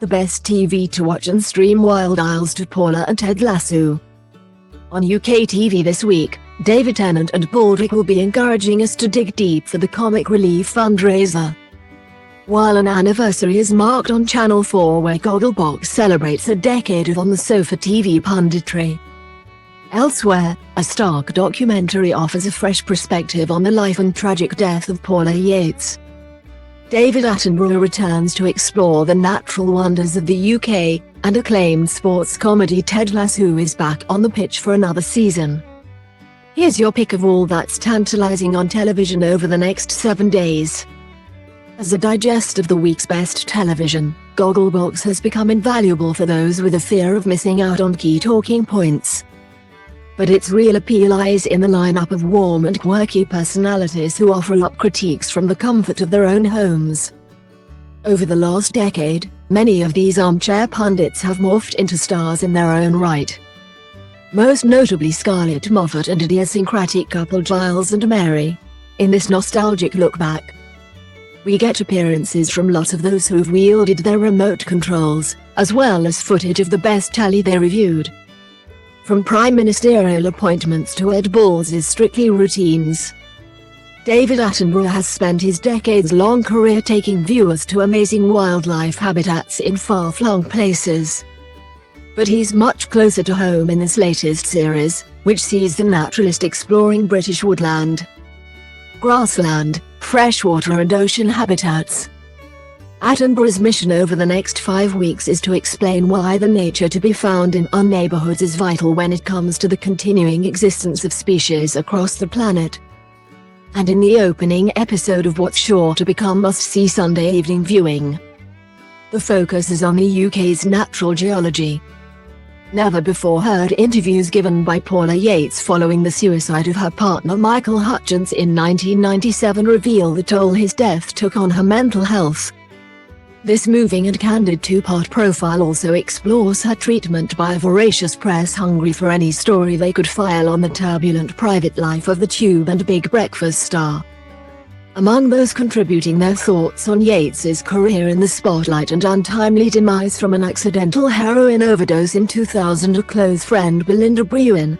The best TV to watch and stream Wild Isles to Paula and Ted Lasso. On UK TV this week, David Tennant and Baldrick will be encouraging us to dig deep for the comic relief fundraiser. While an anniversary is marked on Channel 4 where Gogglebox celebrates a decade of on-the-sofa TV punditry. Elsewhere, a stark documentary offers a fresh perspective on the life and tragic death of Paula Yates. David Attenborough returns to explore the natural wonders of the UK, and acclaimed sports comedy Ted Lasso is back on the pitch for another season. Here's your pick of all that's tantalizing on television over the next 7 days. As a digest of the week's best television, Gogglebox has become invaluable for those with a fear of missing out on key talking points. But its real appeal lies in the lineup of warm and quirky personalities who offer up critiques from the comfort of their own homes. Over the last decade, many of these armchair pundits have morphed into stars in their own right. Most notably Scarlett Moffat and idiosyncratic couple Giles and Mary. In this nostalgic look back, we get appearances from lots of those who've wielded their remote controls, as well as footage of the best tally they reviewed. From prime ministerial appointments to Ed Balls' Strictly routines. David Attenborough has spent his decades-long career taking viewers to amazing wildlife habitats in far-flung places. But he's much closer to home in this latest series, which sees the naturalist exploring British woodland, grassland, freshwater and ocean habitats. Attenborough's mission over the next 5 weeks is to explain why the nature to be found in our neighborhoods is vital when it comes to the continuing existence of species across the planet. And in the opening episode of what's sure to become must-see Sunday evening viewing, the focus is on the UK's natural geology. Never-before-heard interviews given by Paula Yates following the suicide of her partner Michael Hutchins in 1997 reveal the toll his death took on her mental health. This moving and candid two-part profile also explores her treatment by a voracious press hungry for any story they could file on the turbulent private life of the Tube and Big Breakfast star. Among those contributing their thoughts on Yates's career in the spotlight and untimely demise from an accidental heroin overdose in 2000 are close friend Belinda Brewin,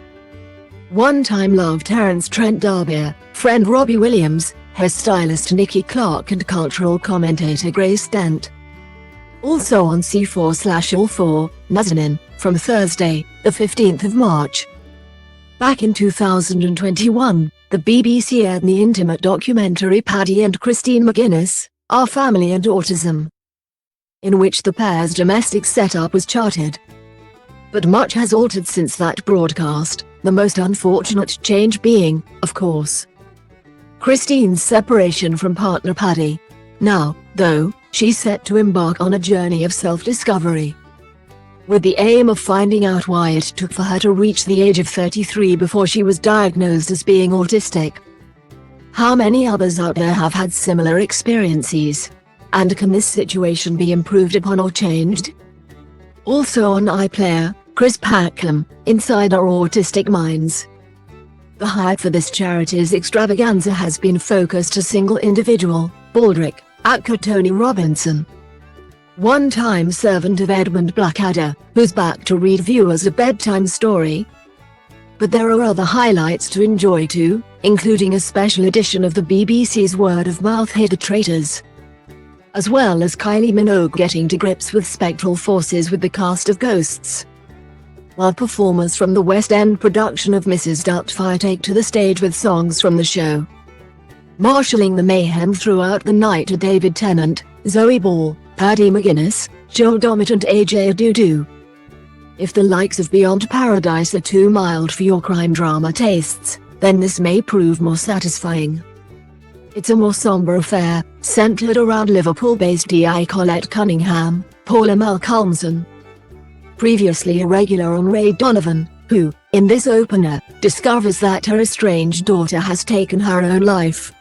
one-time love Terence Trent D'Arby, friend Robbie Williams, hairstylist Nikki Clark and cultural commentator Grace Dent. Also on C4/All4, Nazanin, from Thursday, the 15th of March. Back in 2021, the BBC aired the intimate documentary Paddy and Christine McGuinness, Our Family and Autism, in which the pair's domestic setup was charted. But much has altered since that broadcast, the most unfortunate change being, of course, Christine's separation from partner Paddy. Now, though, she's set to embark on a journey of self-discovery, with the aim of finding out why it took for her to reach the age of 33 before she was diagnosed as being autistic. How many others out there have had similar experiences? And can this situation be improved upon or changed? Also on iPlayer, Chris Packham, Inside Our Autistic Minds. The hype for this charity's extravaganza has been focused a single individual, Baldrick, actor Tony Robinson, one-time servant of Edmund Blackadder, who's back to read viewers a bedtime story. But there are other highlights to enjoy too, including a special edition of the BBC's word-of-mouth hit The Traitors, as well as Kylie Minogue getting to grips with spectral forces with the cast of Ghosts, while performers from the West End production of Mrs. Doubtfire take to the stage with songs from the show. Marshalling the mayhem throughout the night are David Tennant, Zoe Ball, Paddy McGuinness, Joel Dommett and AJ Adudu. If the likes of Beyond Paradise are too mild for your crime drama tastes, then this may prove more satisfying. It's a more somber affair, centered around Liverpool-based DI Colette Cunningham, Paula Malcolmson, previously a regular on Ray Donovan, who, in this opener, discovers that her estranged daughter has taken her own life.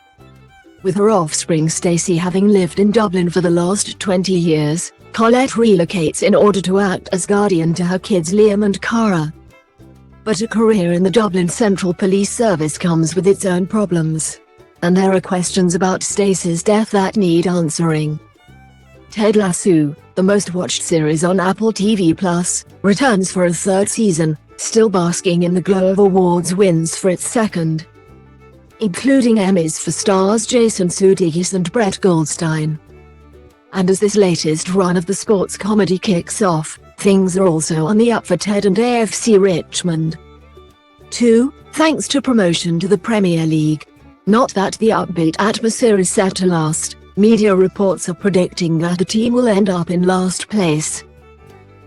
With her offspring Stacey having lived in Dublin for the last 20 years, Colette relocates in order to act as guardian to her kids Liam and Cara. But a career in the Dublin Central Police Service comes with its own problems, and there are questions about Stacey's death that need answering. Ted Lasso, the most watched series on Apple TV+, returns for a third season, still basking in the glow of awards wins for its second, including Emmys for stars Jason Sudeikis and Brett Goldstein. And as this latest run of the sports comedy kicks off, things are also on the up for Ted and AFC Richmond, too, thanks to promotion to the Premier League. Not that the upbeat atmosphere is set to last. Media reports are predicting that the team will end up in last place,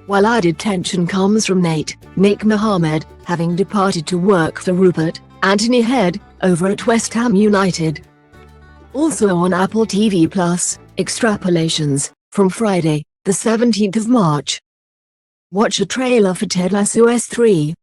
while added tension comes from Nick Mohammed, having departed to work for Rupert Anthony Head over at West Ham United. Also on Apple TV+, extrapolations from Friday, the 17th of March. Watch a trailer for Ted Lasso S3.